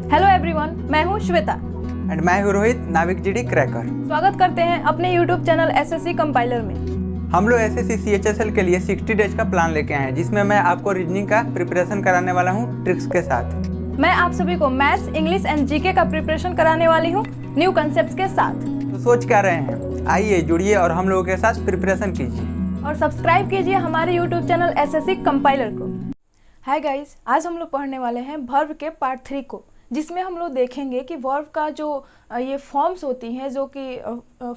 Hello everyone, मैं हूं Shweta and मैं हूँ रोहित, नाविक जीडी क्रैकर। स्वागत करते हैं अपने यूट्यूब चैनल एसएससी कंपाइलर में। हम लोग एसएससी सीएचएसएल के लिए 60 डेज का प्लान लेके आए हैं, जिसमें मैं आपको रीजनिंग का प्रिपरेशन कराने वाला हूँ ट्रिक्स के साथ। मैं आप सभी को मैथ्स, इंग्लिश एंड जीके का प्रिपरेशन कराने वाली हूँ न्यू कंसेप्ट के साथ। तो सोच क्या रहे हैं, आइए जुड़िए और हम लोगों के साथ प्रिपरेशन कीजिए और सब्सक्राइब कीजिए हमारे यूट्यूब चैनल एसएससी कंपाइलर को। हाय गाइस, आज हम लोग पढ़ने वाले हैं वर्ब के पार्ट 3 को, जिसमें हम लोग देखेंगे कि वर्ब का जो ये फॉर्म्स होती हैं, जो कि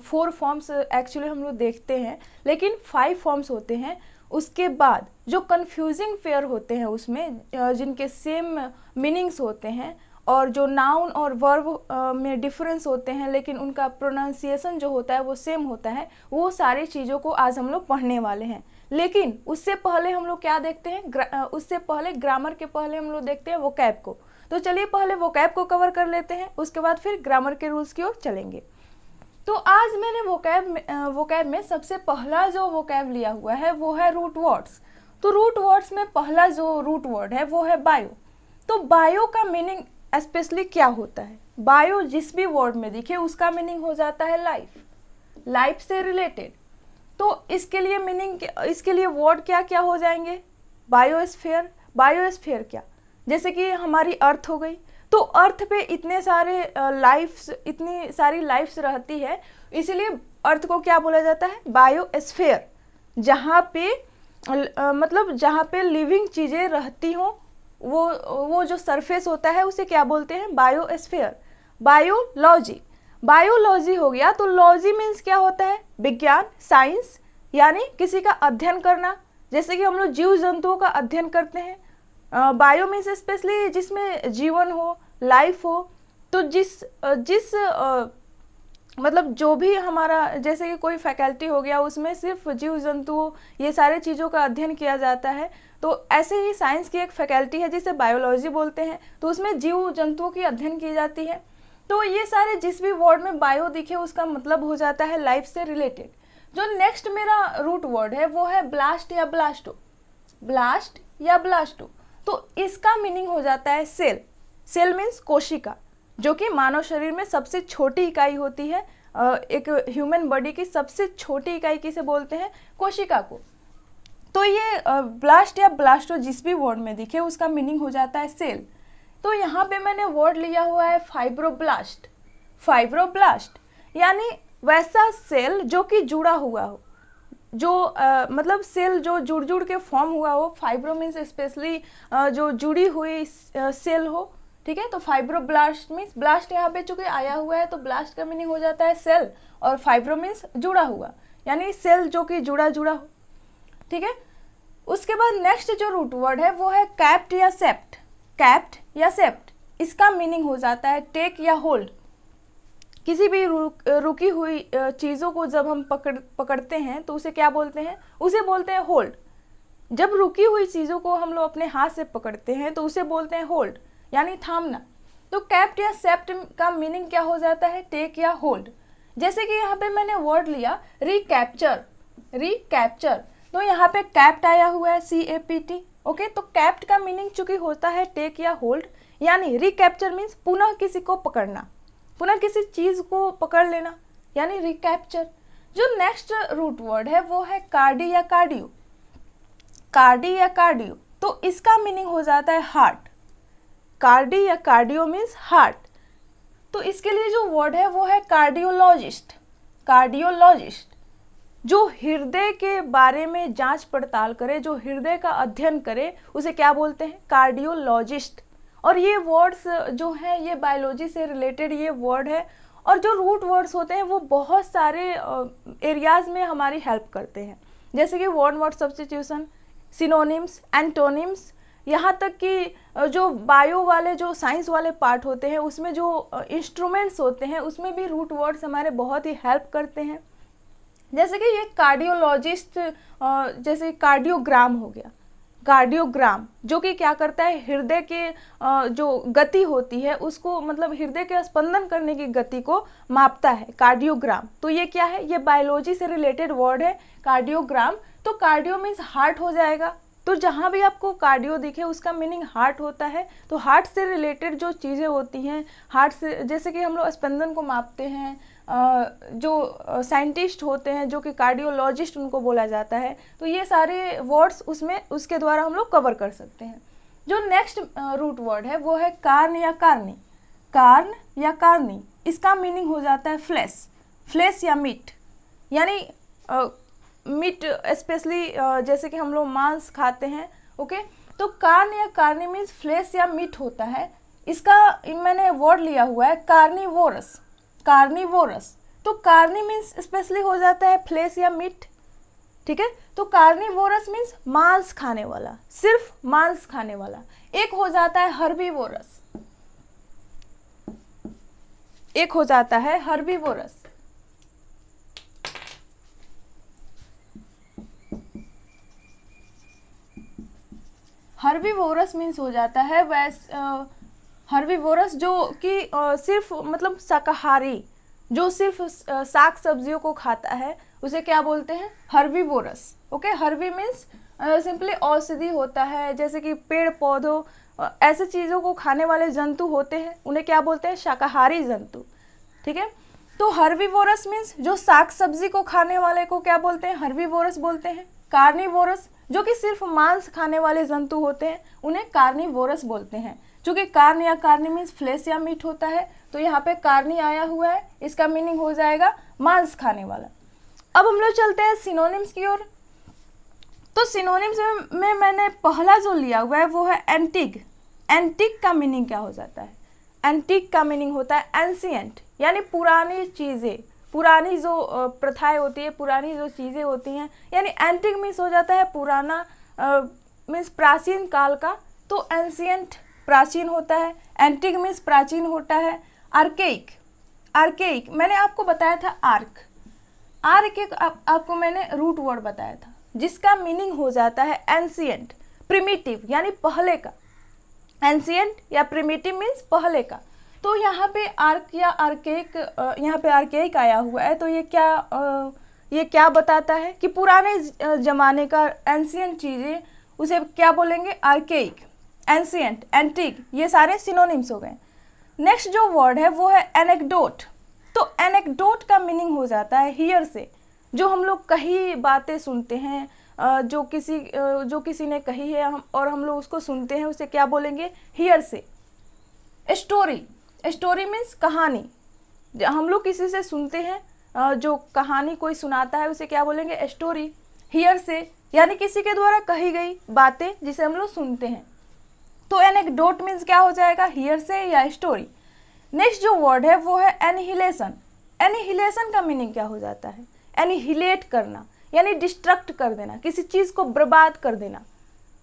4 फॉर्म्स एक्चुअली हम लोग देखते हैं, लेकिन 5 फॉर्म्स होते हैं। उसके बाद जो कंफ्यूजिंग पेयर होते हैं उसमें जिनके सेम मीनिंग्स होते हैं, और जो नाउन और वर्ब में डिफरेंस होते हैं लेकिन उनका प्रोनाउंसिएशन जो होता है वो सेम होता है, वो सारी चीज़ों को आज हम लोग पढ़ने वाले हैं। लेकिन उससे पहले हम लोग क्या देखते हैं, उससे पहले ग्रामर के पहले हम लोग देखते हैं वोकैब को। तो चलिए पहले वोकैब को कवर कर लेते हैं, उसके बाद फिर ग्रामर के रूल्स की ओर चलेंगे। तो आज मैंने वोकैब में सबसे पहला जो वोकैब लिया हुआ है वो है रूट वर्ड्स। तो रूट वर्ड्स में पहला जो रूट वर्ड है वो है बायो। तो बायो का मीनिंग स्पेशली क्या होता है? बायो जिस भी वर्ड में दिखे उसका मीनिंग हो जाता है लाइफ, लाइफ से रिलेटेड। तो इसके लिए मीनिंग, इसके लिए वर्ड क्या क्या हो जाएंगे? बायोस्फीयर। बायोस्फीयर क्या? जैसे कि हमारी अर्थ हो गई, तो अर्थ पे इतने सारे इतनी सारी लाइफ्स रहती है, इसीलिए अर्थ को क्या बोला जाता है? बायोस्फीयर। जहाँ पे मतलब जहाँ पे लिविंग चीज़ें रहती हों, वो जो सरफेस होता है उसे क्या बोलते हैं? बायोस्फीयर। बायोलॉजी, बायोलॉजी हो गया। तो लॉजी मीन्स क्या होता है? विज्ञान, साइंस, यानी किसी का अध्ययन करना। जैसे कि हम लोग जीव जंतुओं का अध्ययन करते हैं। बायो मीन्स स्पेशली जिसमें जीवन हो, लाइफ हो। तो जिस मतलब जो भी हमारा, जैसे कि कोई फैकल्टी हो गया उसमें सिर्फ जीव जंतुओं, ये सारे चीज़ों का अध्ययन किया जाता है। तो ऐसे ही साइंस की एक फैकल्टी है जिसे बायोलॉजी बोलते हैं, तो उसमें जीव जंतुओं की अध्ययन की जाती है। तो ये सारे जिस भी वर्ड में बायो दिखे उसका मतलब हो जाता है लाइफ से रिलेटेड। जो नेक्स्ट मेरा रूट वर्ड है वो है ब्लास्ट या ब्लास्टो। ब्लास्ट या ब्लास्टो, तो इसका मीनिंग हो जाता है सेल। सेल मीन्स कोशिका, जो कि मानव शरीर में सबसे छोटी इकाई होती है। एक ह्यूमन बॉडी की सबसे छोटी इकाई किसे बोलते हैं? कोशिका को। तो ये ब्लास्ट या ब्लास्टो जिस भी वर्ड में दिखे उसका मीनिंग हो जाता है सेल। तो यहाँ पे मैंने वर्ड लिया हुआ है फाइब्रोब्लास्ट। फाइब्रोब्लास्ट यानी वैसा सेल जो कि जुड़ा हुआ हो, जो मतलब सेल जो जुड़ जुड़ के फॉर्म हुआ हो। फाइब्रो मीन्स स्पेशली जो जुड़ी हुई सेल हो, ठीक है। तो फाइब्रोब्लास्ट मीन्स, ब्लास्ट यहाँ पे चूंकि आया हुआ है तो ब्लास्ट का मीनिंग हो जाता है सेल, और फाइब्रो मीन्स जुड़ा हुआ, यानी सेल जो कि जुड़ा जुड़ा हो, ठीक है। उसके बाद नेक्स्ट जो रूट वर्ड है वो है कैप्ट या सेप्ट। कैप्ट या सेप्ट, इसका मीनिंग हो जाता है टेक या होल्ड। किसी भी रुकी हुई चीज़ों को जब हम पकड़ते हैं तो उसे क्या बोलते हैं? उसे बोलते हैं होल्ड। जब रुकी हुई चीज़ों को हम लोग अपने हाथ से पकड़ते हैं तो उसे बोलते हैं होल्ड, यानी थामना। तो कैप्ट या सेप्ट का मीनिंग क्या हो जाता है? टेक या होल्ड। जैसे कि यहाँ पे मैंने वर्ड लिया रिकैप्चर। रिकैप्चर, तो यहाँ पे कैप्ट आया हुआ है, CAPT। ओके, तो कैप्ट का मीनिंग चूंकि होता है टेक या होल्ड, यानी रिकैप्चर मीन्स पुनः किसी को पकड़ना, पुनः किसी चीज़ को पकड़ लेना, यानी रिकैप्चर। जो नेक्स्ट रूट वर्ड है वो है कार्डी या कार्डियो। कार्डी या कार्डियो, तो इसका मीनिंग हो जाता है हार्ट। कार्डी या कार्डियो मीन्स हार्ट। तो इसके लिए जो वर्ड है वो है कार्डियोलॉजिस्ट। कार्डियोलॉजिस्ट जो हृदय के बारे में जांच पड़ताल करे, जो हृदय का अध्ययन करे, उसे क्या बोलते हैं? कार्डियोलॉजिस्ट। और ये वर्ड्स जो हैं ये बायोलॉजी से रिलेटेड ये वर्ड है। और जो रूट वर्ड्स होते हैं वो बहुत सारे एरियाज में हमारी हेल्प करते हैं, जैसे कि one word substitution, synonyms, antonyms, यहाँ तक कि जो बायो वाले, जो साइंस वाले पार्ट होते हैं उसमें जो इंस्ट्रूमेंट्स होते हैं उसमें भी रूट वर्ड्स हमारे बहुत ही हेल्प करते हैं। जैसे कि ये कार्डियोलॉजिस्ट, जैसे कार्डियोग्राम हो गया। कार्डियोग्राम जो कि क्या करता है? हृदय के जो गति होती है उसको, मतलब हृदय के स्पंदन करने की गति को मापता है, कार्डियोग्राम। तो ये क्या है? ये बायोलॉजी से रिलेटेड वर्ड है, कार्डियोग्राम। तो कार्डियो मीन्स हार्ट हो जाएगा, तो जहाँ भी आपको कार्डियो दिखे उसका मीनिंग हार्ट होता है। तो हार्ट से रिलेटेड जो चीज़ें होती हैं, हार्ट से जैसे कि हम लोग स्पंदन को मापते हैं, जो साइंटिस्ट होते हैं जो कि कार्डियोलॉजिस्ट उनको बोला जाता है, तो ये सारे वर्ड्स उसमें उसके द्वारा हम लोग कवर कर सकते हैं। जो नेक्स्ट रूट वर्ड है वो है कार्न या कार्नी। कार्न या कार्नी, इसका मीनिंग हो जाता है फ्लैश, फ्लैश या मीट, यानी मीट स्पेशली जैसे कि हम लोग मांस खाते हैं। ओके, तो कार्न या कार्नी मीन्स फ्लैश या मीट होता है। इसका मैंने वर्ड लिया हुआ है कार्निवोरस, कार्निवोरस। तो कार्नी मीन्स स्पेशली हो जाता है फ्लैश या मीट, ठीक है। तो कार्निवोरस मीन्स मांस खाने वाला, सिर्फ मांस खाने वाला। एक हो जाता है हर्बीवोरस, एक हो जाता है हर्बीवोरस। हर्बीवोरस मीन्स हो जाता है हर्बीवोरस जो कि सिर्फ मतलब शाकाहारी, जो सिर्फ साग सब्जियों को खाता है, उसे क्या बोलते हैं? Herbivorous. Okay, Harbi means simply औषधि होता है, जैसे कि पेड़ पौधों ऐसे चीज़ों को खाने वाले जंतु होते हैं, उन्हें क्या बोलते हैं? शाकाहारी जंतु, ठीक है। तो हर्बीवोरस मीन्स जो साग सब्जी को खाने वाले को क्या बोलते हैं? हर्बीवोरस बोलते हैं। कार्निवोरस जो कि सिर्फ मांस खाने वाले जंतु होते हैं, उन्हें कार्निवोरस बोलते हैं। चूँकि कार्न या कार्नी मीन्स फ्लैश या मीट होता है, तो यहाँ पे कार्नी आया हुआ है, इसका मीनिंग हो जाएगा मांस खाने वाला। अब हम लोग चलते हैं सिनोनिम्स की ओर। तो सिनोनिम्स में मैंने पहला जो लिया हुआ है वो है एंटीक। एंटीक का मीनिंग क्या हो जाता है? एंटीक का मीनिंग होता है एंशिएंट, यानी पुरानी चीज़ें, पुरानी जो प्रथाएं होती है, पुरानी जो चीज़ें होती हैं, यानी एंटीक मीन्स हो जाता है पुराना, मीन्स प्राचीन काल का। तो एंशिएंट प्राचीन होता है, एंटीक मीन्स प्राचीन होता है। आर्केइक, आर्केइक मैंने आपको बताया था आर्क, आर्क एक आपको मैंने रूट वर्ड बताया था, जिसका मीनिंग हो जाता है एंशिएंट, प्रिमिटिव यानी पहले का। एंशिएंट या प्रिमिटिव मीन्स पहले का। तो यहाँ पे आर्क या आर्केइक, यहाँ पे आर्केइक आया हुआ है, तो ये क्या बताता है कि पुराने जमाने का एंशिएंट चीज़ें, उसे क्या बोलेंगे? आर्केइक, एंशिएंट, एंटीक, ये सारे सिनोनिम्स हो गए। नेक्स्ट जो वर्ड है वो है एनेक्डोट। तो एनेक्डोट का मीनिंग हो जाता है हियर से, जो हम लोग कई बातें सुनते हैं, जो किसी ने कही है और हम लोग उसको सुनते हैं, उसे क्या बोलेंगे? हियर से। स्टोरी, स्टोरी मीन्स कहानी, हम लोग किसी से सुनते हैं, जो कहानी कोई सुनाता है उसे क्या बोलेंगे? स्टोरी। हियर से यानी किसी के द्वारा कही गई बातें जिसे हम लोग सुनते हैं। तो एनेक्डोट मीन्स क्या हो जाएगा? हियर से या स्टोरी। नेक्स्ट जो वर्ड है वो है एनिहिलेशन। एनिहिलेशन का मीनिंग क्या हो जाता है? एनिहिलेट करना, यानी डिस्ट्रक्ट कर देना, किसी चीज़ को बर्बाद कर देना।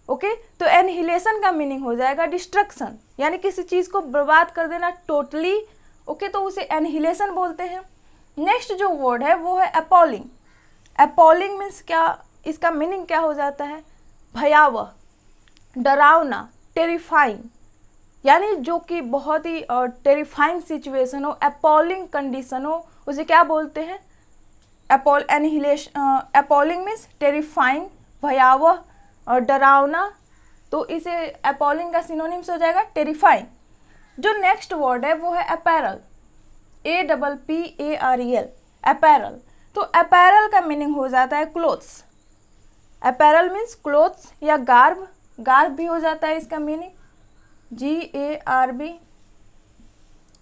ओके, तो एनिहिलेशन का मीनिंग हो जाएगा डिस्ट्रक्शन, यानी किसी चीज़ को बर्बाद कर देना टोटली। ओके, तो उसे एनिहिलेशन बोलते हैं। नेक्स्ट जो वर्ड है वो है अपॉलिंग। अपॉलिंग मीन्स क्या, इसका मीनिंग क्या हो जाता है? भयावह, डरावना, टेरिफाइंग, यानी जो कि बहुत ही टेरिफाइंग सिचुएशन हो, अपॉलिंग कंडीशन हो, उसे क्या बोलते हैं? अपॉलिंग मीन्स टेरिफाइंग, भयावह और डरावना, तो इसे अपॉलिंग का सिनोनिम्स हो जाएगा टेरिफाइंग। जो नेक्स्ट वर्ड है वो है अपैरल, APPAREL, अपैरल। तो अपैरल का मीनिंग हो जाता है क्लोथ्स। अपैरल मीन्स क्लोथ्स या गार्ब, गार्ब भी हो जाता है इसका मीनिंग, GARB।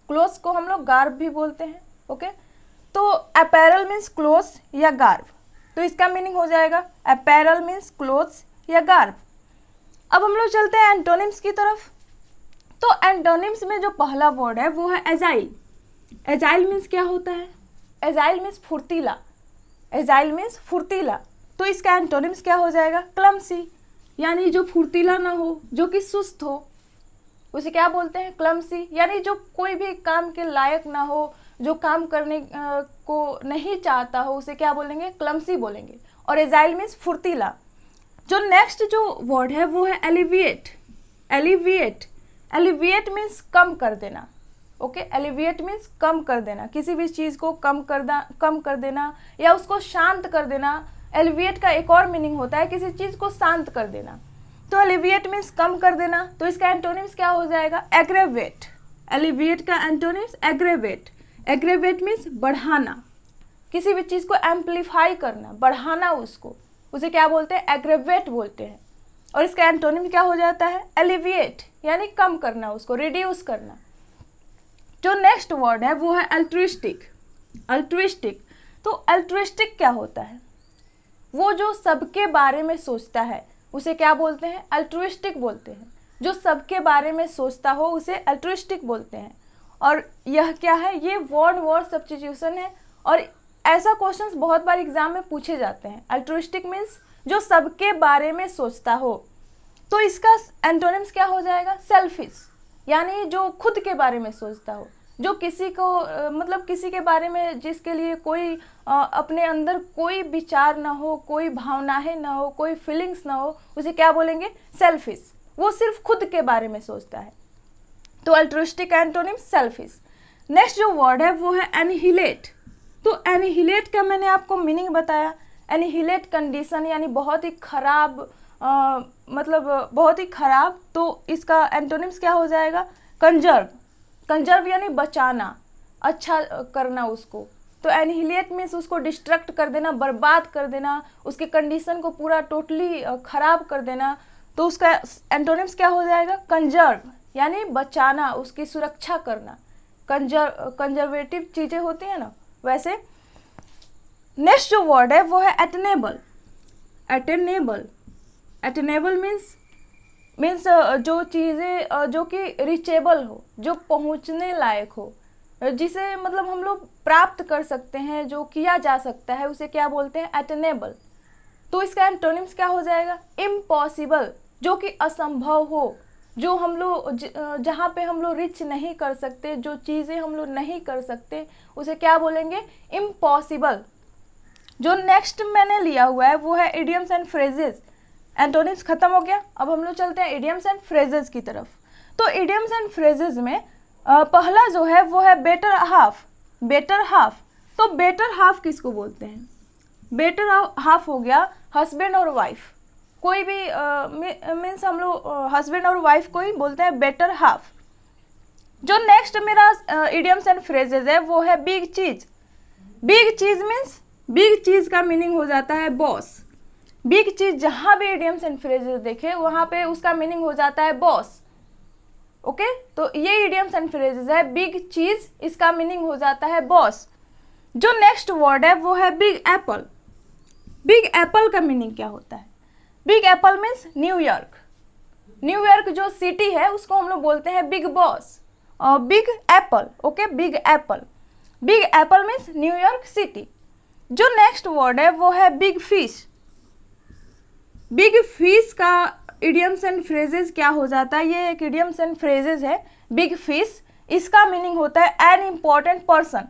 क्लोथ्स को हम लोग गार्ब भी बोलते हैं। ओके, तो अपैरल मीन्स क्लोथ्स या गार्ब, तो इसका मीनिंग हो जाएगा अपैरल मीन्स क्लोथ्स या गार्ब। अब हम लोग चलते हैं एंटोनिम्स की तरफ। तो एंटोनिम्स में जो पहला वर्ड है वो है एजाइल। एजाइल मीन्स क्या होता है? एजाइल मीन्स फुर्तीला, एजाइल मीन्स फुर्तीला। तो इसका एंटोनिम्स क्या हो जाएगा? क्लमसी, यानी जो फुर्तीला ना हो, जो कि सुस्त हो, उसे क्या बोलते हैं? क्लमसी, यानी जो कोई भी काम के लायक ना हो, जो काम करने को नहीं चाहता हो, उसे क्या बोलेंगे? क्लमसी बोलेंगे। और एजाइल मीन्स फुर्तीला। जो नेक्स्ट जो वर्ड है वो है एलिविएट। एलिविएट, एलिविएट मीन्स कम कर देना। ओके, एलिविएट मीन्स कम कर देना, किसी भी चीज़ को कम कर देना या उसको शांत कर देना। एलिविएट का एक और मीनिंग होता है किसी चीज़ को शांत कर देना। तो एलिविएट मीन्स कम कर देना, तो इसका एंटोनिम्स क्या हो जाएगा? एग्रेवेट। एलिविएट का एंटोनिम्स एग्रेवेट। एग्रेवेट मीन्स बढ़ाना, किसी भी चीज़ को एम्पलीफाई करना, बढ़ाना उसको, उसे क्या बोलते हैं? एग्रेवेट बोलते हैं। और इसका एंटोनिम क्या हो जाता है? एलिविएट, यानी कम करना उसको, रिड्यूस करना। जो नेक्स्ट वर्ड है वो है अल्ट्रुइस्टिक। अल्ट्रुइस्टिक, तो अल्ट्रुइस्टिक क्या होता है? वो जो सबके बारे में सोचता है उसे क्या बोलते हैं? अल्ट्रुइस्टिक बोलते हैं। जो सबके बारे में सोचता हो उसे अल्ट्रुइस्टिक बोलते हैं। और यह क्या है? ये वन वर्ड सब्स्टिट्यूशन है और ऐसा क्वेश्चंस बहुत बार एग्जाम में पूछे जाते हैं। अल्ट्रुइस्टिक मीन्स जो सबके बारे में सोचता हो। तो इसका एंटोनिम्स क्या हो जाएगा? सेल्फिश, यानी जो खुद के बारे में सोचता हो, जो किसी को मतलब किसी के बारे में जिसके लिए कोई अपने अंदर कोई विचार ना हो, कोई भावनाएं ना हो, कोई फीलिंग्स ना हो, उसे क्या बोलेंगे? सेल्फिश। वो सिर्फ खुद के बारे में सोचता है। तो अल्ट्रुइस्टिक एंटोनिम सेल्फिश। नेक्स्ट जो वर्ड है वो है एनिहिलेट। तो एनिहिलेट का मैंने आपको मीनिंग बताया। एनिहिलेट कंडीशन यानी बहुत ही खराब, मतलब बहुत ही खराब। तो इसका एंटोनिम्स क्या हो जाएगा? कंजर्व। कंजर्व यानी बचाना, अच्छा करना उसको। तो एनिहिलेट मीन्स उसको डिस्ट्रक्ट कर देना, बर्बाद कर देना, उसके कंडीशन को पूरा टोटली खराब कर देना। तो उसका एंटोनिम्स क्या हो जाएगा? कंजर्व, यानी बचाना, उसकी सुरक्षा करना। कंजर्वेटिव चीज़ें होती हैं ना, वैसे। नेक्स्ट जो वर्ड है वो है अटेनेबल। अटेनेबल, अटेनेबल मीन्स जो चीज़ें जो कि रिचेबल हो, जो पहुंचने लायक हो, जिसे मतलब हम लोग प्राप्त कर सकते हैं, जो किया जा सकता है, उसे क्या बोलते हैं? अटेनेबल। तो इसका एंटोनिम्स क्या हो जाएगा? इम्पॉसिबल, जो कि असंभव हो, जो हम लोग जहाँ पे हम लोग रिच नहीं कर सकते, जो चीज़ें हम लोग नहीं कर सकते, उसे क्या बोलेंगे? इम्पॉसिबल। जो नेक्स्ट मैंने लिया हुआ है वो है इडियम्स एंड फ्रेजेस। एंटोनिम्स खत्म हो गया, अब हम लोग चलते हैं इडियम्स एंड फ्रेजेस की तरफ। तो इडियम्स एंड फ्रेजेस में पहला जो है वो है बेटर हाफ। बेटर हाफ, तो बेटर हाफ किसको बोलते हैं? बेटर हाफ हो गया हस्बैंड और वाइफ। कोई भी मीन्स हम लोग हस्बैंड और वाइफ को ही बोलते हैं बेटर हाफ। जो नेक्स्ट मेरा इडियम्स एंड फ्रेजेस है वो है बिग चीज। बिग चीज मीन्स, बिग चीज का मीनिंग हो जाता है बॉस। बिग चीज जहां भी इडियम्स एंड फ्रेजेस देखे वहां पे उसका मीनिंग हो जाता है बॉस। ओके, तो ये इडियम्स एंड फ्रेजेस है। बिग चीज, इसका मीनिंग हो जाता है बॉस। जो नेक्स्ट वर्ड है वो है बिग एप्पल। बिग एप्पल का मीनिंग क्या होता है? Big Apple means New York. New York जो सिटी है उसको हम लोग बोलते हैं बिग बॉस, और big Apple. Okay, big Apple. Big Apple means New York city. जो नेक्स्ट वर्ड है वो है बिग फिश। बिग फिश का इडियम्स एंड फ्रेजेस क्या हो जाता है? ये एक इडियम्स एंड फ्रेजेस है, बिग फिश। इसका मीनिंग होता है an important person.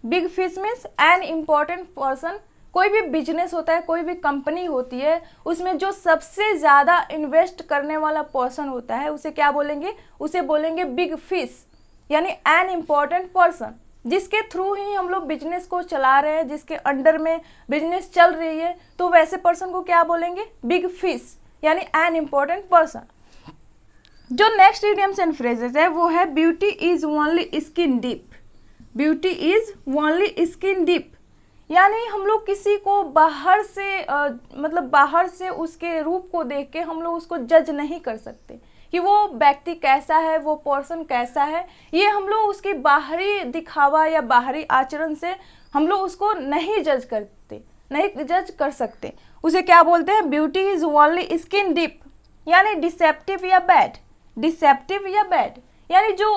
Big fish means an important person. कोई भी बिजनेस होता है, कोई भी कंपनी होती है, उसमें जो सबसे ज़्यादा इन्वेस्ट करने वाला पर्सन होता है उसे क्या बोलेंगे? उसे बोलेंगे बिग फिश, यानी एन इम्पॉर्टेंट पर्सन, जिसके थ्रू ही हम लोग बिजनेस को चला रहे हैं, जिसके अंडर में बिजनेस चल रही है, तो वैसे पर्सन को क्या बोलेंगे? बिग फिश, यानी एन इम्पॉर्टेंट पर्सन। जो नेक्स्ट इडियम्स एंड फ्रेजेस है वो है beauty is only skin deep. Beauty is only skin deep, यानी हम लोग किसी को बाहर से मतलब बाहर से उसके रूप को देख के हम लोग उसको जज नहीं कर सकते कि वो व्यक्ति कैसा है, वो पर्सन कैसा है। ये हम लोग उसकी बाहरी दिखावा या बाहरी आचरण से हम लोग उसको नहीं जज करते, नहीं जज कर सकते। उसे क्या बोलते हैं? Beauty is only skin deep, यानी डिसेप्टिव या बैड। डिसेप्टिव या बैड, यानी जो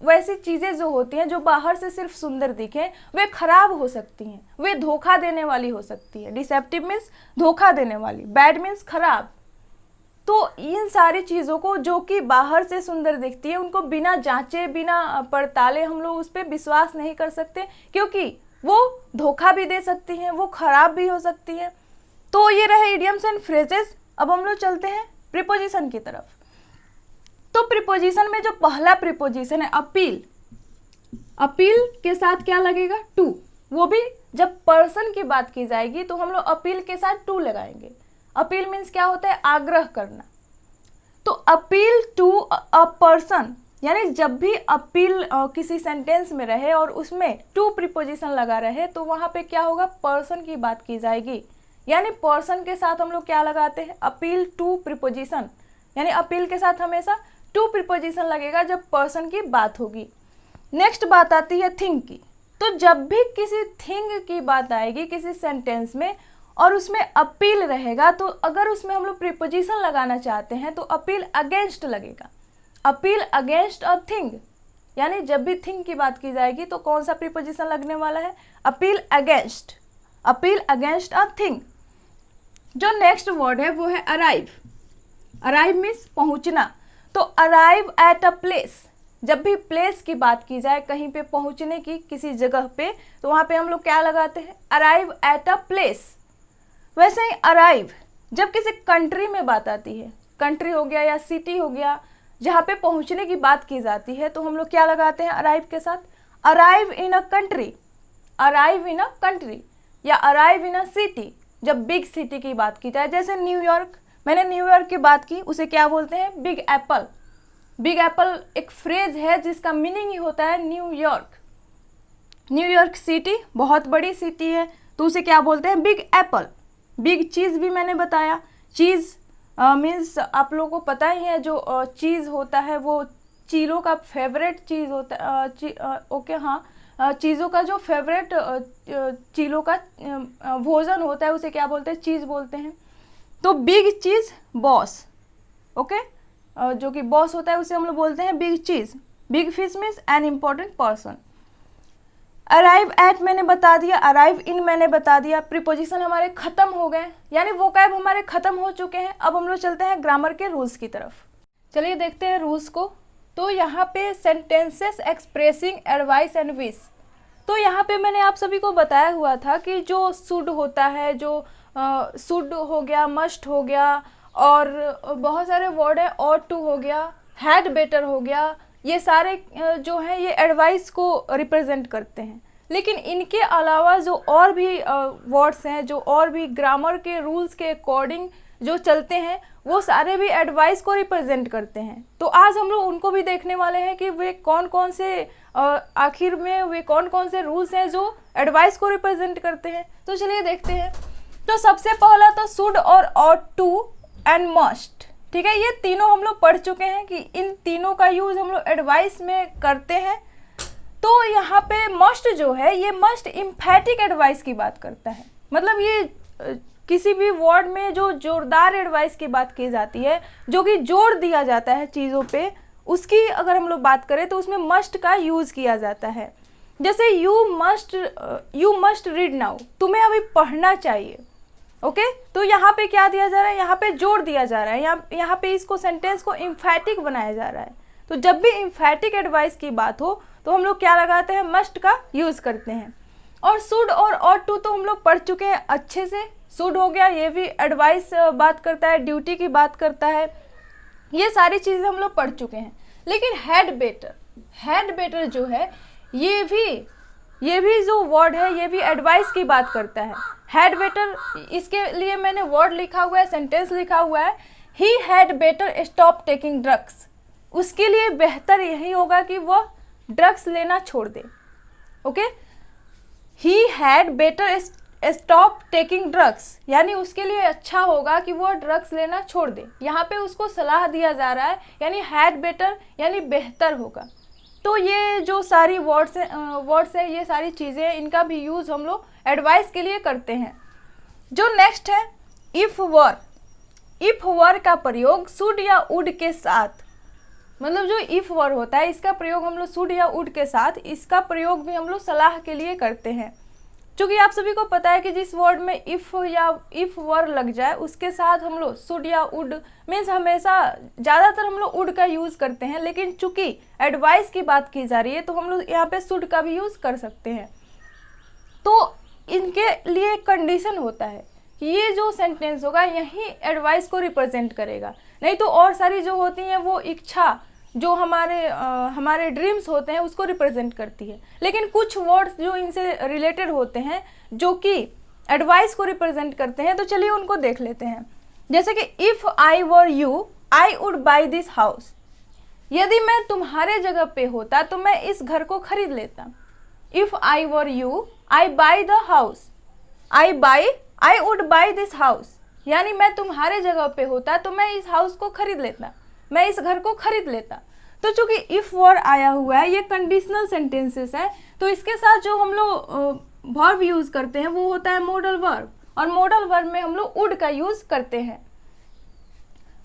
वैसी चीज़ें जो होती हैं जो बाहर से सिर्फ सुंदर दिखे, वे खराब हो सकती हैं, वे धोखा देने वाली हो सकती है। डिसेप्टिव मीन्स धोखा देने वाली, बैड मीन्स खराब। तो इन सारी चीज़ों को जो कि बाहर से सुंदर दिखती है, उनको बिना जांचे, बिना पड़ताले हम लोग उस पर विश्वास नहीं कर सकते, क्योंकि वो धोखा भी दे सकती हैं, वो खराब भी हो सकती हैं। तो ये रहे इडियम्स एंड फ्रेजेस। अब हम लोग चलते हैं प्रीपोजिशन की तरफ। तो प्रीपोजिशन में जो पहला प्रीपोजिशन है अपील, अपील के साथ क्या लगेगा? टू। वो भी जब पर्सन की बात की जाएगी तो हम लोग अपील के साथ टू लगाएंगे। अपील मीन्स क्या होता है? आग्रह करना, तो अपील टू अ पर्सन, यानी जब भी अपील किसी सेंटेंस में रहे और उसमें टू प्रीपोजिशन लगा रहे तो वहाँ पे क्या होगा, पर्सन की बात की जाएगी। यानी पर्सन के साथ हम लोग क्या लगाते हैं, अपील टू प्रीपोजिशन, यानी अपील के साथ हमेशा टू प्रीपोजिशन लगेगा जब पर्सन की बात होगी। नेक्स्ट बात आती है थिंग की। तो जब भी किसी थिंग की बात आएगी किसी सेंटेंस में और उसमें अपील रहेगा, तो अगर उसमें हम लोग प्रीपोजिशन लगाना चाहते हैं तो अपील अगेंस्ट लगेगा। अपील अगेंस्ट अ थिंग, यानी जब भी थिंग की बात की जाएगी तो कौन सा प्रीपोजिशन लगने वाला है, appeal against, appeal against a thing. जो नेक्स्ट वर्ड है वो है अराइव। अराइव मीन्स पहुंचना। तो अराइव एट अ प्लेस, जब भी प्लेस की बात की जाए, कहीं पे पहुंचने की किसी जगह पे, तो वहां पे हम लोग क्या लगाते हैं, अराइव एट अ प्लेस। वैसे ही अराइव जब किसी कंट्री में बात आती है, कंट्री हो गया या सिटी हो गया, जहाँ पे पहुंचने की बात की जाती है, तो हम लोग क्या लगाते हैं अराइव के साथ, arrive in a country, arrive in a country या अराइव इन अ सिटी। जब बिग सिटी की बात की जाए, जैसे न्यूयॉर्क, मैंने न्यूयॉर्क की बात की, उसे क्या बोलते हैं, बिग एप्पल। बिग एप्पल एक फ्रेज है जिसका मीनिंग ही होता है न्यूयॉर्क। न्यूयॉर्क सिटी बहुत बड़ी सिटी है तो उसे क्या बोलते हैं, बिग एप्पल। बिग चीज़ भी मैंने बताया, चीज़ मीन्स आप लोगों को पता ही है, जो चीज़ होता है वो चीज़ों का फेवरेट चीज़ होता है, ओके हाँ, चीज़ों का जो फेवरेट चीज़ों का भोजन होता है उसे क्या बोलते हैं, चीज़ बोलते हैं। तो बिग चीज़ बॉस, ओके, जो कि बॉस होता है उसे हम लोग बोलते हैं big cheese. Big fish means an important person. Arrive at मैंने बता दिया, अराइव इन मैंने बता दिया। प्रीपोजिशन हमारे खत्म हो गए, यानी वोकैब हमारे खत्म हो चुके हैं। अब हम लोग चलते हैं ग्रामर के रूल्स की तरफ। चलिए देखते हैं रूल्स को। तो यहाँ पे sentences expressing advice and wish, तो यहाँ पे मैंने आप सभी को बताया हुआ था कि जो शुड होता है, जो शुड हो गया, मस्ट हो गया, और बहुत सारे वर्ड है, ऑट टू हो गया, हैड बेटर हो गया, ये सारे जो हैं ये एडवाइस को रिप्रेजेंट करते हैं। लेकिन इनके अलावा जो और भी वर्ड्स हैं, जो और भी ग्रामर के रूल्स के अकॉर्डिंग जो चलते हैं, वो सारे भी एडवाइस को रिप्रेजेंट करते हैं। तो आज हम लोग उनको भी देखने वाले हैं कि वे कौन कौन से आखिर में वे कौन कौन से रूल्स हैं जो एडवाइस को रिप्रेजेंट करते हैं। तो चलिए देखते हैं। तो सबसे पहला तो शुड और ऑट टू एंड मस्ट, ठीक है, ये तीनों हम लोग पढ़ चुके हैं कि इन तीनों का यूज हम लोग एडवाइस में करते हैं। तो यहाँ पे मस्ट जो है, ये मस्ट इम्फेटिक एडवाइस की बात करता है। मतलब ये किसी भी वर्ड में जो जोरदार एडवाइस की बात की जाती है, जो कि जोर दिया जाता है चीज़ों पे, उसकी अगर हम लोग बात करें तो उसमें मस्ट का यूज किया जाता है। जैसे यू मस्ट रीड नाउ, तुम्हें अभी पढ़ना चाहिए, ओके। तो यहाँ पे क्या दिया जा रहा है, यहाँ पे जोर दिया जा रहा है, यहाँ पे इसको सेंटेंस को इम्फेटिक बनाया जा रहा है। तो जब भी इम्फेटिक एडवाइस की बात हो तो हम लोग क्या लगाते हैं, मस्ट का यूज करते हैं। और शुड और ऑट टू तो हम लोग पढ़ चुके हैं अच्छे से। शुड हो गया, ये भी एडवाइस बात करता है, ड्यूटी की बात करता है, ये सारी चीज़ें हम लोग पढ़ चुके हैं। लेकिन हैड बेटर जो है, ये भी जो वर्ड है, ये भी एडवाइस की बात करता है। हैड बेटर, इसके लिए मैंने वर्ड लिखा हुआ है, सेंटेंस लिखा हुआ है, ही had better stop taking drugs. उसके लिए बेहतर यही होगा कि वह ड्रग्स लेना छोड़ दे, okay. He had better stop taking drugs, यानी उसके लिए अच्छा होगा कि वह ड्रग्स लेना छोड़ दे। यहाँ पे उसको सलाह दिया जा रहा है, यानी हैड बेटर यानी बेहतर होगा। तो ये जो सारी वर्ड्स है, ये सारी चीज़ें, इनका भी यूज़ हम लोग एडवाइस के लिए करते हैं। जो नेक्स्ट है इफ़ वर का प्रयोग शुड या वुड के साथ, मतलब जो इफ़ वर होता है इसका प्रयोग हम लोग शुड या वुड के साथ, इसका प्रयोग भी हम लोग सलाह के लिए करते हैं। क्योंकि आप सभी को पता है कि जिस वर्ड में इफ़ या इफ़ वर लग जाए उसके साथ हम लोग शुड या वुड मीन्स हमेशा ज़्यादातर हम लोग वुड का यूज़ करते हैं। लेकिन चूंकि एडवाइस की बात की जा रही है तो हम लोग यहाँ पे शुड का भी यूज़ कर सकते हैं। तो इनके लिए कंडीशन होता है कि ये जो सेंटेंस होगा यही एडवाइस को रिप्रेजेंट करेगा, नहीं तो और सारी जो होती हैं वो इच्छा, जो हमारे ड्रीम्स होते हैं उसको रिप्रेजेंट करती है। लेकिन कुछ वर्ड्स जो इनसे रिलेटेड होते हैं जो कि एडवाइस को रिप्रेजेंट करते हैं, तो चलिए उनको देख लेते हैं। जैसे कि if I were you I would buy this house. यदि मैं तुम्हारे जगह पे होता तो मैं इस घर को खरीद लेता। If I were you I by the house. I would buy this house, यानी मैं तुम्हारे जगह पे होता तो मैं इस हाउस को खरीद लेता, मैं इस घर को खरीद लेता। तो चूंकि इफ वर्ड आया हुआ है, ये कंडीशनल सेंटेंसेस है, तो इसके साथ जो हम लोग वर्ब यूज करते हैं वो होता है मॉडल वर्ब, और मॉडल वर्ब में हम लोग वुड का यूज करते हैं।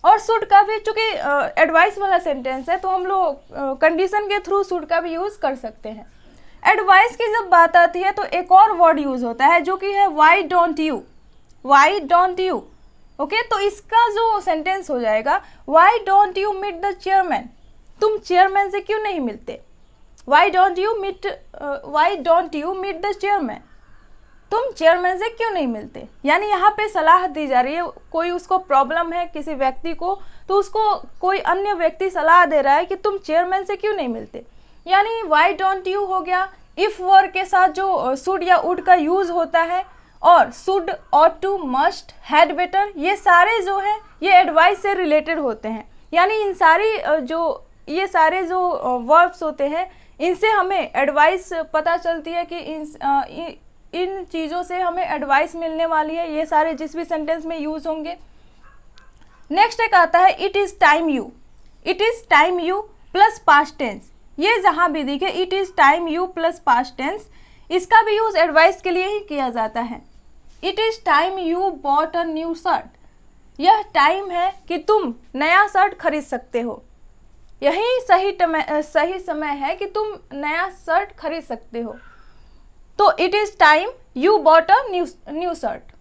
और शुड का भी, चूंकि एडवाइस वाला सेंटेंस है तो हम लोग कंडीशन के थ्रू शुड का भी यूज कर सकते हैं। एडवाइस की जब बात आती है तो एक और वर्ड यूज होता है जो कि है why don't you. Why don't you, okay, तो इसका जो सेंटेंस हो जाएगा why don't you meet the chairman. तुम चेयरमैन से क्यों नहीं मिलते? Why don't you meet the chairman, तुम चेयरमैन से क्यों नहीं मिलते। यानी यहाँ पे सलाह दी जा रही है, कोई उसको प्रॉब्लम है किसी व्यक्ति को, तो उसको कोई अन्य व्यक्ति सलाह दे रहा है कि तुम चेयरमैन से क्यों नहीं मिलते। यानी वाई डोंट यू हो गया। इफ वर्ड के साथ जो शुड या वुड का यूज होता है, और should, ought to, must, had better, ये सारे जो हैं ये एडवाइस से रिलेटेड होते हैं। यानी ये सारे जो वर्ब्स होते हैं इनसे हमें एडवाइस पता चलती है कि इन चीज़ों से हमें एडवाइस मिलने वाली है। ये सारे जिस भी सेंटेंस में यूज होंगे। नेक्स्ट एक आता है it is time you. It is time you plus past tense. ये जहाँ भी दिखे it is time you plus past tense, इसका भी यूज एडवाइस के लिए ही किया जाता है। It is time you bought a new shirt. यह टाइम है कि तुम नया शर्ट खरीद सकते हो। यही सही समय है कि तुम नया शर्ट खरीद सकते हो। तो it is time you bought a new shirt.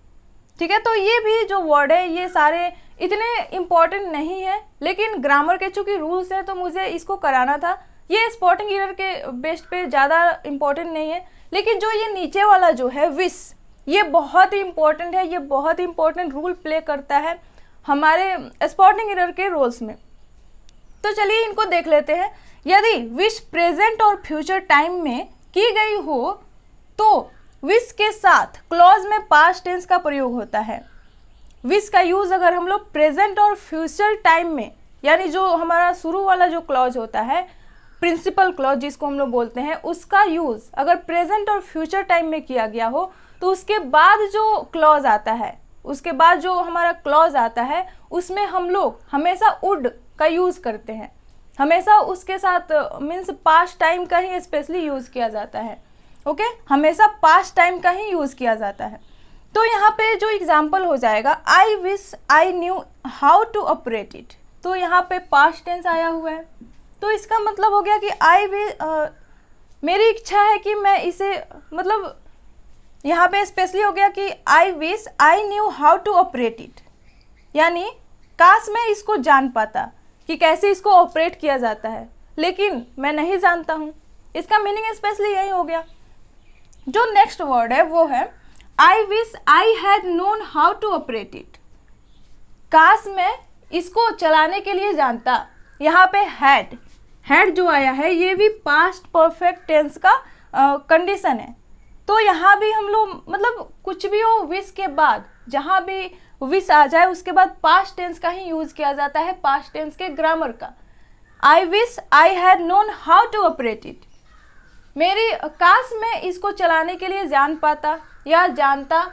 ठीक है, तो ये भी जो वर्ड है ये सारे इतने इम्पॉर्टेंट नहीं है, लेकिन ग्रामर के चूँकि रूल्स हैं तो मुझे इसको कराना था। ये स्पॉटिंग एरर के बेस पे ज़्यादा इम्पॉर्टेंट नहीं है, लेकिन जो ये नीचे वाला जो है विश, ये बहुत ही इम्पॉर्टेंट है। ये बहुत ही इम्पॉर्टेंट रोल प्ले करता है हमारे स्पॉटिंग एरर के रोल्स में। तो चलिए इनको देख लेते हैं। यदि विश प्रेजेंट और फ्यूचर टाइम में की गई हो तो विश के साथ क्लॉज में पास्ट टेंस का प्रयोग होता है। विश का यूज अगर हम लोग प्रेजेंट और फ्यूचर टाइम में, यानी जो हमारा शुरू वाला जो क्लॉज होता है प्रिंसिपल क्लॉज जिसको हम लोग बोलते हैं, उसका यूज अगर प्रेजेंट और फ्यूचर टाइम में किया गया हो तो उसके बाद जो क्लॉज आता है, उसके बाद जो हमारा क्लॉज आता है उसमें हम लोग हमेशा वुड का यूज करते हैं। हमेशा उसके साथ मीन्स पास्ट टाइम का ही स्पेशली यूज किया जाता है। ओके, हमेशा पास्ट टाइम का ही यूज किया जाता है। तो यहाँ पे जो एग्जाम्पल हो जाएगा I wish I knew how to operate it, तो यहाँ पे पास्ट टेंस आया हुआ है, तो इसका मतलब हो गया कि मेरी इच्छा है कि मैं इसे, मतलब यहाँ पे स्पेशली हो गया कि I wish I knew how to operate it, यानी काश मैं इसको जान पाता कि कैसे इसको ऑपरेट किया जाता है, लेकिन मैं नहीं जानता हूँ। इसका मीनिंग स्पेशली यही हो गया। जो नेक्स्ट वर्ड है वो है I wish I had known how to operate it. काश मैं इसको चलाने के लिए जानता। यहाँ पे हैड जो आया है ये भी पास्ट परफेक्ट टेंस का कंडीशन है। तो यहाँ भी हम लोग मतलब कुछ भी हो विश के बाद, जहाँ भी विश आ जाए उसके बाद पास्ट टेंस का ही यूज किया जाता है, पास्ट टेंस के ग्रामर का। I wish I had known how to operate it, मेरी काश मैं इसको चलाने के लिए जान पाता या जानता।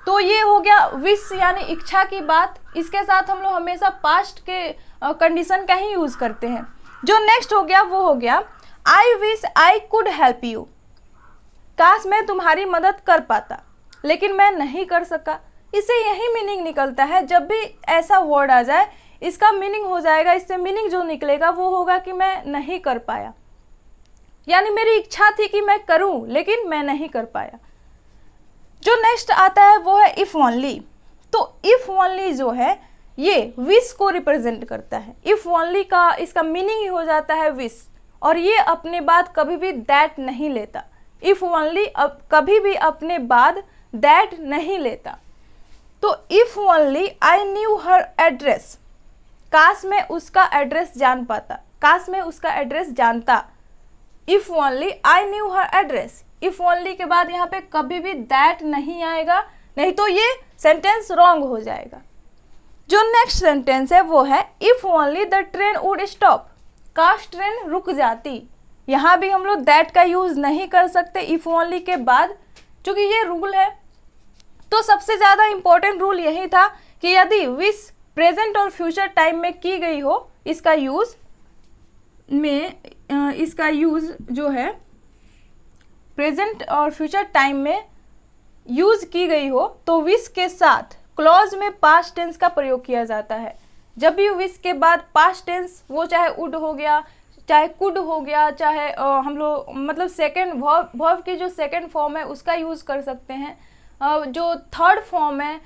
तो ये हो गया विश यानी इच्छा की बात। इसके साथ हम लोग हमेशा पास्ट के कंडीशन का ही यूज करते हैं। जो नेक्स्ट हो गया वो हो गया आई wish I could help you. काश मैं तुम्हारी मदद कर पाता लेकिन मैं नहीं कर सका। इससे यही मीनिंग निकलता है, जब भी ऐसा वर्ड आ जाए इसका मीनिंग हो जाएगा, इससे मीनिंग जो निकलेगा वो होगा कि मैं नहीं कर पाया, यानी मेरी इच्छा थी कि मैं करूं लेकिन मैं नहीं कर पाया। जो नेक्स्ट आता है वो है इफ ओनली। तो इफ ओनली जो है ये विश को रिप्रेजेंट करता है। इफ ओनली का इसका मीनिंग ही हो जाता है विश, और ये अपने बाद कभी भी दैट नहीं लेता। इफ ओनली कभी भी अपने बाद दैट नहीं लेता। तो if only I knew her address, काश मैं उसका एड्रेस जान पाता, काश मैं उसका एड्रेस जानता। If only I knew her address, if only के बाद यहाँ पे कभी भी दैट नहीं आएगा, नहीं तो ये सेंटेंस रॉन्ग हो जाएगा। जो नेक्स्ट सेंटेंस है वो है if only the train would stop, काश ट्रेन रुक जाती। यहाँ भी हम लोग दैट का यूज नहीं कर सकते इफ ओनली के बाद, क्योंकि ये रूल है। तो सबसे ज़्यादा इंपॉर्टेंट रूल यही था कि यदि विश प्रेजेंट और फ्यूचर टाइम में की गई हो, इसका यूज जो है प्रेजेंट और फ्यूचर टाइम में यूज की गई हो, तो विश के साथ क्लॉज में पास्ट टेंस का प्रयोग किया जाता है। जब भी विश के बाद पास्ट टेंस, वो चाहे वुड हो गया, चाहे कुड हो गया, चाहे हम लोग मतलब सेकेंड वर्ब की जो सेकेंड फॉर्म है उसका यूज़ कर सकते हैं। जो थर्ड फॉर्म है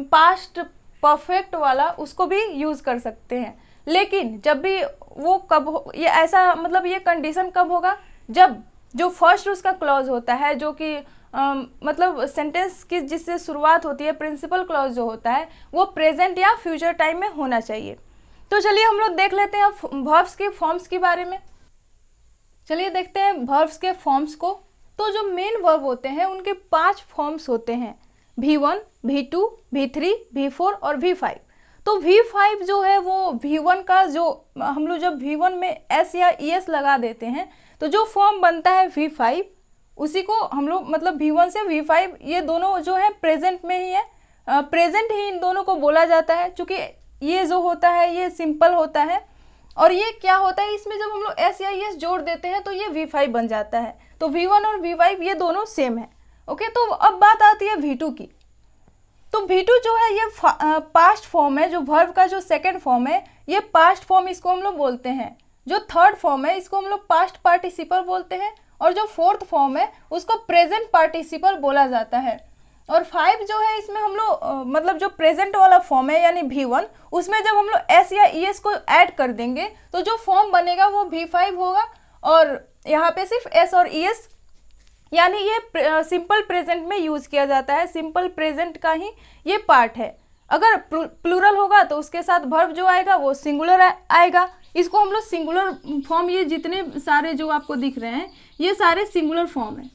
पास्ट परफेक्ट वाला, उसको भी यूज़ कर सकते हैं। लेकिन जब भी वो ये ऐसा मतलब ये कंडीशन कब होगा, जब जो फर्स्ट उसका क्लॉज होता है, जो कि मतलब सेंटेंस की जिससे शुरुआत होती है, प्रिंसिपल क्लॉज जो होता है, वो प्रेजेंट या फ्यूचर टाइम में होना चाहिए। तो चलिए हम लोग देख लेते हैं वर्ब्स के फॉर्म्स के बारे में। चलिए देखते हैं वर्ब्स के फॉर्म्स को। तो जो मेन वर्ब होते हैं उनके 5 फॉर्म्स होते हैं, V1, V2, V3, V4 और V5। तो V5 जो है वो V1 का जो हम लोग जब V1 में S या ES लगा देते हैं तो जो फॉर्म बनता है V5, उसी को हम लोग मतलब V1 से V5 ये दोनों जो है प्रेजेंट में ही है, प्रेजेंट ही इन दोनों को बोला जाता है। क्योंकि ये जो होता है ये सिंपल होता है, और ये क्या होता है, इसमें जब हम लोग S या ES जोड़ देते हैं तो ये V5 बन जाता है। तो V1 और V5 ये दोनों सेम है। ओके, तो अब बात आती है V2 की। तो V2 जो है ये पास्ट फॉर्म है, जो वर्ब का जो सेकंड फॉर्म है ये पास्ट फॉर्म इसको हम लोग बोलते हैं। जो थर्ड फॉर्म है इसको हम लोग पास्ट पार्टिसिपल बोलते हैं, और जो फोर्थ फॉर्म है उसको प्रेजेंट पार्टिसिपल बोला जाता है। और 5 जो है इसमें हम लोग मतलब जो प्रेजेंट वाला फॉर्म है यानी V1, उसमें जब हम लोग S या ES को ऐड कर देंगे तो जो फॉर्म बनेगा वो V5 होगा। और यहाँ पे सिर्फ S और ES यानी ये सिंपल प्रेजेंट में यूज किया जाता है, सिंपल प्रेजेंट का ही ये पार्ट है। अगर प्लूरल होगा तो उसके साथ वर्ब जो आएगा वो सिंगुलर आएगा। इसको हम लोग सिंगुलर फॉर्म, ये जितने सारे जो आपको दिख रहे हैं ये सारे सिंगुलर फॉर्म है।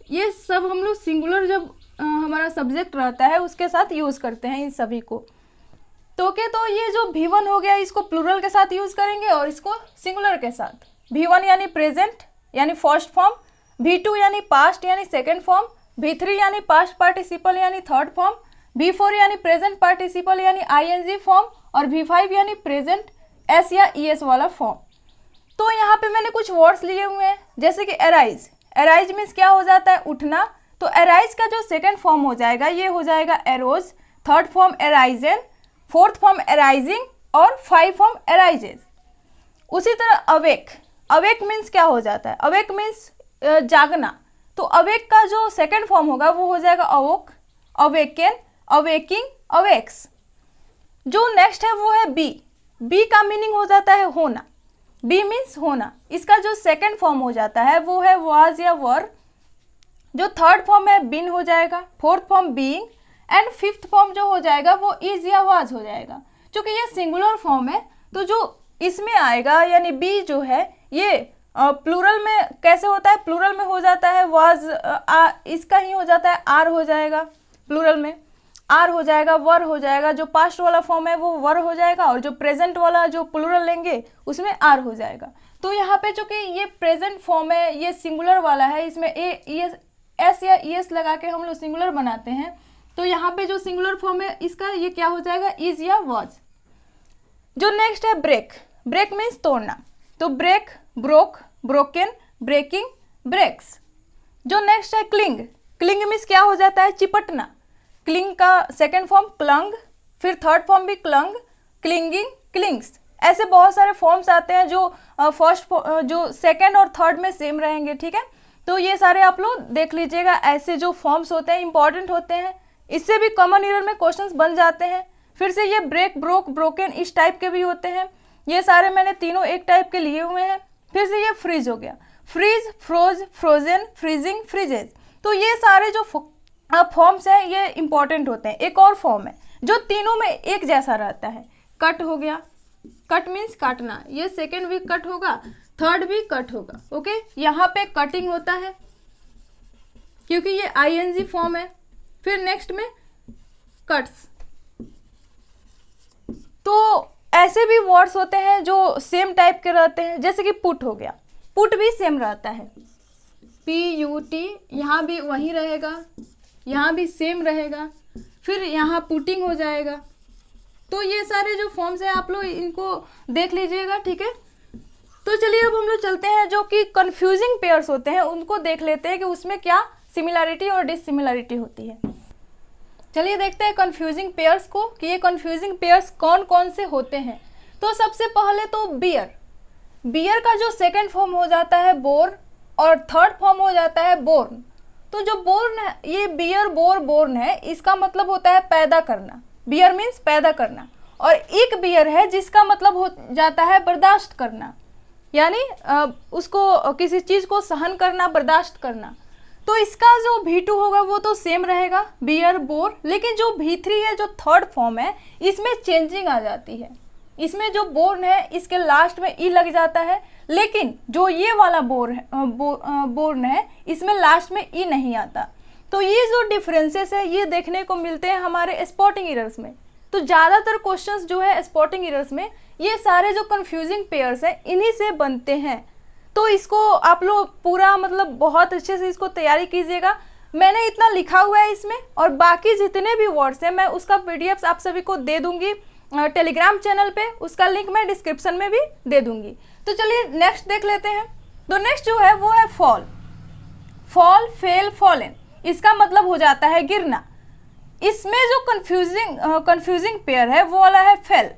ये सब हम लोग सिंगुलर जब हमारा सब्जेक्ट रहता है उसके साथ यूज करते हैं इन सभी को। तो ओके, तो ये जो V1 हो गया इसको प्लूरल के साथ यूज करेंगे और इसको सिंगुलर के साथ। V1 यानी प्रेजेंट यानी फर्स्ट फॉर्म, V2 यानी पास्ट यानी सेकेंड फॉर्म, V3 यानी पास्ट पार्टिसिपल यानी थर्ड फॉर्म, V4 यानी प्रेजेंट पार्टिसिपल यानी ING फॉर्म, और V5 यानी प्रेजेंट S या ES वाला फॉर्म। तो यहाँ पे मैंने कुछ वर्ड्स लिए हुए हैं, जैसे कि अराइज। अराइज मीन्स क्या हो जाता है, उठना। तो अराइज का जो सेकेंड फॉर्म हो जाएगा ये हो जाएगा arose, third form arisen, fourth form arising और 5 फॉर्म एराइजेज। उसी तरह अवेक, अवेक मीन्स क्या हो जाता है, अवेक मीन्स जागना। तो अवेक का जो सेकेंड फॉर्म होगा वो हो जाएगा अवोक, अवेकन, अवेकिंग, अवेक्स। जो नेक्स्ट है वो है बी। बी का मीनिंग हो जाता है होना, बी मीन्स होना। इसका जो सेकेंड फॉर्म हो जाता है वो है वाज या वर। जो थर्ड फॉर्म है बिन हो जाएगा, fourth form being, and fifth form जो हो जाएगा वो इज या वाज हो जाएगा। क्योंकि ये सिंगुलर फॉर्म है तो जो इसमें आएगा यानी बी जो है ये प्लूरल में कैसे होता है, प्लूरल में हो जाता है वाज, इसका ही हो जाता है आर हो जाएगा, प्लूरल में आर हो जाएगा, वर हो जाएगा। जो पास्ट वाला फॉर्म है वो वर हो जाएगा, और जो प्रेजेंट वाला जो प्लूरल लेंगे उसमें आर हो जाएगा। तो यहाँ पे जो कि ये प्रेजेंट फॉर्म है ये सिंगुलर वाला है, इसमें एस या ES लगा के हम लोग सिंगुलर बनाते हैं। तो यहाँ पे जो सिंगुलर फॉर्म है इसका ये क्या हो जाएगा, इज या वाज। जो नेक्स्ट है ब्रेक। ब्रेक मीन्स तोड़ना। तो break, broke, broken, breaking, breaks. जो नेक्स्ट है क्लिंग। क्लिंग मीन्स क्या हो जाता है, चिपटना। क्लिंग का सेकेंड फॉर्म क्लंग, फिर थर्ड फॉर्म भी क्लंग, क्लिंगिंग, क्लिंग्स। ऐसे बहुत सारे फॉर्म्स आते हैं जो जो सेकेंड और थर्ड में सेम रहेंगे, ठीक है। तो ये सारे आप लोग देख लीजिएगा, ऐसे जो फॉर्म्स होते हैं इंपॉर्टेंट होते हैं, इससे भी कॉमन ईयर में क्वेश्चंस बन जाते हैं। फिर से ये ब्रेक, ब्रोक, ब्रोकन इस टाइप के भी होते हैं। ये सारे मैंने तीनों एक टाइप के लिए हुए हैं। फिर से ये फ्रीज हो गया, freeze, froze, frozen, freezing, freezes. तो ये सारे जो फॉर्म्स हैं ये इंपॉर्टेंट होते हैं। एक और फॉर्म है जो तीनों में एक जैसा रहता है, कट हो गया। कट मीन्स काटना, ये सेकेंड भी कट होगा, थर्ड भी कट होगा। ओके, यहाँ पे कटिंग होता है क्योंकि ये ING फॉर्म है। फिर नेक्स्ट में कट्स, तो ऐसे भी वर्ड्स होते हैं जो सेम टाइप के रहते हैं, जैसे कि पुट हो गया, पुट भी सेम रहता है, PUT, यहाँ भी वही रहेगा, यहाँ भी सेम रहेगा, फिर यहाँ पुटिंग हो जाएगा। तो ये सारे जो फॉर्म्स हैं आप लोग इनको देख लीजिएगा, ठीक है। तो चलिए अब हम लोग चलते हैं जो कि कन्फ्यूजिंग पेयर्स होते हैं उनको देख लेते हैं कि उसमें क्या सिमिलैरिटी और डिससिमिलैरिटी होती है। चलिए देखते हैं कन्फ्यूजिंग पेयर्स को कि ये कन्फ्यूजिंग पेयर्स कौन कौन से होते हैं। तो सबसे पहले तो बियर, बियर का जो सेकंड फॉर्म हो जाता है बोर और थर्ड फॉर्म हो जाता है बोर्न। तो जो बोर्न है, ये बियर बोर बोर्न है, इसका मतलब होता है पैदा करना, बियर मीन्स पैदा करना। और एक बियर है जिसका मतलब हो जाता है बर्दाश्त करना, यानी उसको किसी चीज़ को सहन करना, बर्दाश्त करना। तो इसका जो V2 होगा वो तो सेम रहेगा, बियर बोर, लेकिन जो V3 है, जो थर्ड फॉर्म है, इसमें चेंजिंग आ जाती है। इसमें जो बोर्न है इसके लास्ट में ई लग जाता है, लेकिन जो ये वाला बोर्न है इसमें लास्ट में ई नहीं आता। तो ये जो डिफरेंसेस है ये देखने को मिलते हैं हमारे स्पॉटिंग एरर्स में। तो ज़्यादातर क्वेश्चंस जो है स्पॉटिंग एरर्स में ये सारे जो कंफ्यूजिंग पेयर्स हैं इन्हीं से बनते हैं। तो इसको आप लोग पूरा मतलब बहुत अच्छे से इसको तैयारी कीजिएगा। मैंने इतना लिखा हुआ है इसमें, और बाकी जितने भी वर्ड्स हैं मैं उसका PDF आप सभी को दे दूंगी टेलीग्राम चैनल पे, उसका लिंक मैं डिस्क्रिप्शन में भी दे दूंगी। तो चलिए नेक्स्ट देख लेते हैं। तो नेक्स्ट जो है वो है फॉल, फॉल, फेल, फॉलन, इसका मतलब हो जाता है गिरना। इसमें जो कंफ्यूजिंग पेयर है वो वाला है fail,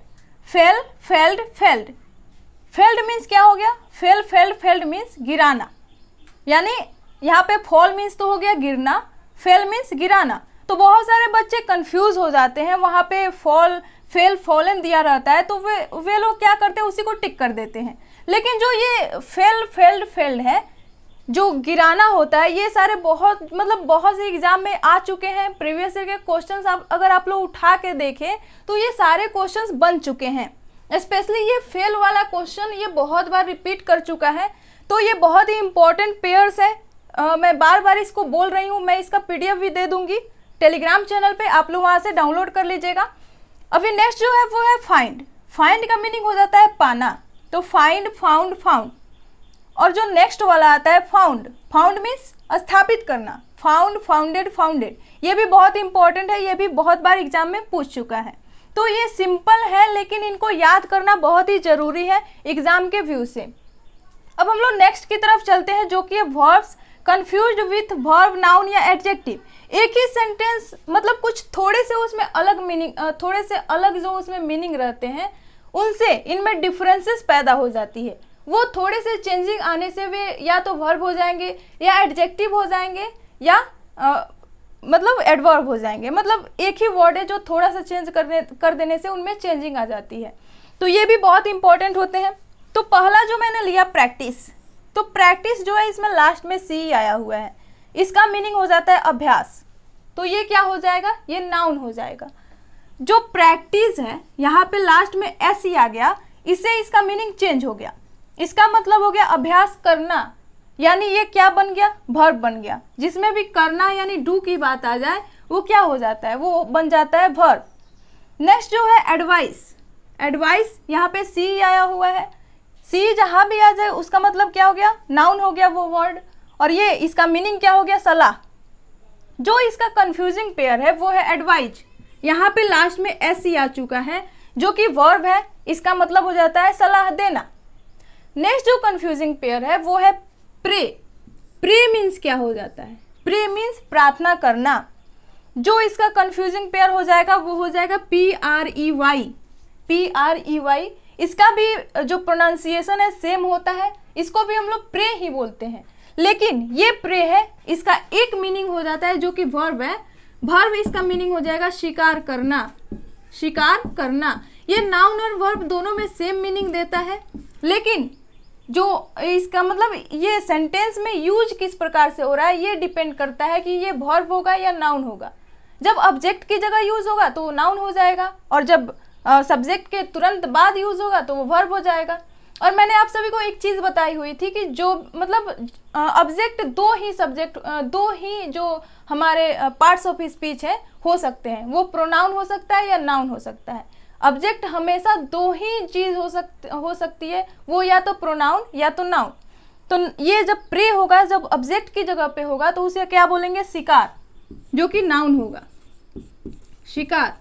fail, failed, failed. Failed means क्या हो गया, फेल, फेल्ड, फेल्ड मीन्स गिराना, यानी यहाँ पे फॉल मीन्स तो हो गया गिरना, फेल मीन्स गिराना। तो बहुत सारे बच्चे कंफ्यूज हो जाते हैं, वहाँ पे फॉल, फेल, फॉलन दिया रहता है तो वे लोग क्या करते हैं उसी को टिक कर देते हैं। लेकिन जो ये फेल, फेल्ड, फेल्ड है, जो गिराना होता है, ये सारे बहुत से एग्जाम में आ चुके हैं। प्रीवियस ईयर के क्वेश्चंस अगर आप लोग उठा के देखें तो ये सारे क्वेश्चंस बन चुके हैं। स्पेशली ये फेल वाला क्वेश्चन ये बहुत बार रिपीट कर चुका है। तो ये बहुत ही इंपॉर्टेंट पेयर्स है। मैं बार बार इसको बोल रही हूँ। मैं इसका PDF भी दे दूंगी टेलीग्राम चैनल पे, आप लोग वहाँ से डाउनलोड कर लीजिएगा। अभी नेक्स्ट जो है वो है फाइंड। फाइंड का मीनिंग हो जाता है पाना, तो फाइंड, फाउंड, फाउंड। और जो नेक्स्ट वाला आता है फाउंड, फाउंड मीन्स स्थापित करना, फाउंड, फाउंडेड, फाउंडेड। ये भी बहुत इंपॉर्टेंट है, ये भी बहुत बार एग्जाम में पूछ चुका है। तो ये सिंपल है लेकिन इनको याद करना बहुत ही जरूरी है एग्जाम के व्यू से। अब हम लोग नेक्स्ट की तरफ चलते हैं जो कि है verbs confused with verb, noun या एडजेक्टिव। एक ही सेंटेंस मतलब कुछ थोड़े से उसमें अलग मीनिंग, थोड़े से अलग जो उसमें मीनिंग रहते हैं उनसे इनमें डिफरेंसेस पैदा हो जाती है। वो थोड़े से चेंजिंग आने से वे या तो वर्ब हो जाएंगे या एडजेक्टिव हो जाएंगे या मतलब एडवर्ब हो जाएंगे। मतलब एक ही वर्ड है जो थोड़ा सा चेंज कर देने से उनमें चेंजिंग आ जाती है। तो ये भी बहुत इंपॉर्टेंट होते हैं। तो पहला जो मैंने लिया प्रैक्टिस, तो प्रैक्टिस जो है इसमें लास्ट में सी आया हुआ है, इसका मीनिंग हो जाता है अभ्यास। तो ये क्या हो जाएगा, ये नाउन हो जाएगा। जो प्रैक्टिस है यहाँ पे लास्ट में एस ही आ गया, इससे इसका मीनिंग चेंज हो गया। इसका मतलब हो गया अभ्यास करना, यानी ये क्या बन गया, वर्ब बन गया। जिसमें भी करना यानी डू की बात आ जाए वो क्या हो जाता है, वो बन जाता है वर्ब। नेक्स्ट जो है एडवाइस, एडवाइस यहाँ पे सी आया हुआ है। सी जहाँ भी आ जाए उसका मतलब क्या हो गया, नाउन हो गया वो वर्ड। और ये इसका मीनिंग क्या हो गया, सलाह। जो इसका कंफ्यूजिंग पेयर है वो है एडवाइज। यहाँ पे लास्ट में एस ही आ चुका है जो कि वर्ब है, इसका मतलब हो जाता है सलाह देना। नेक्स्ट जो कंफ्यूजिंग पेयर है वो है प्रे। प्रे मीन्स क्या हो जाता है, प्रे मीन्स प्रार्थना करना। जो इसका कंफ्यूजिंग पेयर हो जाएगा वो हो जाएगा PREY, PREY। इसका भी जो प्रोनाउंसिएशन है सेम होता है, इसको भी हम लोग प्रे ही बोलते हैं। लेकिन ये प्रे है, इसका एक मीनिंग हो जाता है जो कि वर्ब है। वर्ब इसका मीनिंग हो जाएगा शिकार करना, शिकार करना। ये नाउन और वर्ब दोनों में सेम मीनिंग देता है, लेकिन जो इसका मतलब ये सेंटेंस में यूज किस प्रकार से हो रहा है ये डिपेंड करता है कि ये वर्ब होगा या नाउन होगा। जब ऑब्जेक्ट की जगह यूज होगा तो वो नाउन हो जाएगा, और जब सब्जेक्ट के तुरंत बाद यूज होगा तो वो वर्ब हो जाएगा। और मैंने आप सभी को एक चीज़ बताई हुई थी कि जो मतलब ऑब्जेक्ट दो ही जो हमारे पार्ट्स ऑफ स्पीच है हो सकते हैं, वो प्रोनाउन हो सकता है या नाउन हो सकता है। ऑब्जेक्ट हमेशा दो ही चीज हो सकती है, वो या तो प्रोनाउन या तो नाउन। तो ये जब प्रे होगा, जब ऑब्जेक्ट की जगह पे होगा तो उसे क्या बोलेंगे, शिकार, जो कि नाउन होगा, शिकार।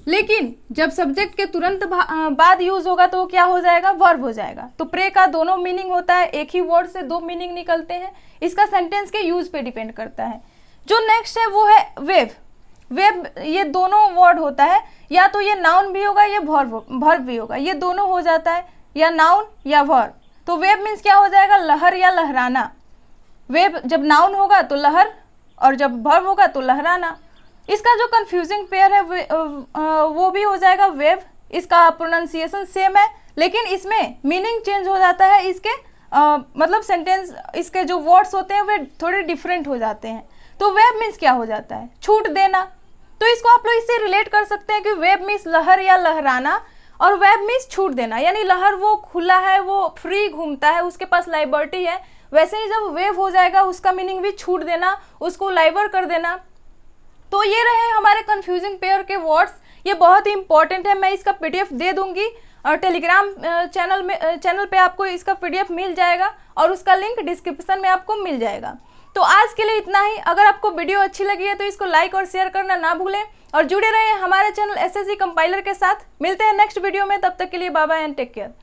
लेकिन जब सब्जेक्ट के तुरंत बाद यूज होगा तो क्या हो जाएगा, वर्ब हो जाएगा। तो प्रे का दोनों मीनिंग होता है, एक ही वर्ड से दो मीनिंग निकलते हैं। इसका सेंटेंस के यूज पे डिपेंड करता है। जो नेक्स्ट है वो है वेव। वेव ये दोनों वर्ड होता है, या तो ये नाउन भी होगा या वर्ब भी होगा, ये दोनों हो जाता है, या नाउन या वर्ब। तो वेव मीन्स क्या हो जाएगा, लहर या लहराना। वेव जब नाउन होगा तो लहर, और जब वर्ब होगा तो लहराना। इसका जो कंफ्यूजिंग पेयर है वो भी हो जाएगा वेव। इसका प्रोनाउंसिएशन सेम है, लेकिन इसमें मीनिंग चेंज हो जाता है। इसके मतलब सेंटेंस, इसके जो वर्ड्स होते हैं वे थोड़े डिफरेंट हो जाते हैं। तो वेव मीन्स क्या हो जाता है, छूट देना। तो इसको आप लोग इससे रिलेट कर सकते हैं कि वेव मीन्स लहर या लहराना, और वेव मीन्स छूट देना। यानी लहर वो खुला है, वो फ्री घूमता है, उसके पास लाइबर्टी है। वैसे ही जब वेव हो जाएगा उसका मीनिंग भी छूट देना, उसको लाइबर कर देना। तो ये रहे हमारे कंफ्यूजिंग पेयर के वर्ड्स। ये बहुत ही इंपॉर्टेंट है। मैं इसका पीडीएफ दे दूंगी, और टेलीग्राम चैनल पे आपको इसका पीडीएफ मिल जाएगा, और उसका लिंक डिस्क्रिप्शन में आपको मिल जाएगा। तो आज के लिए इतना ही। अगर आपको वीडियो अच्छी लगी है तो इसको लाइक और शेयर करना ना भूलें, और जुड़े रहें हमारे चैनल एसएससी कंपाइलर के साथ। मिलते हैं नेक्स्ट वीडियो में, तब तक के लिए bye bye and take care.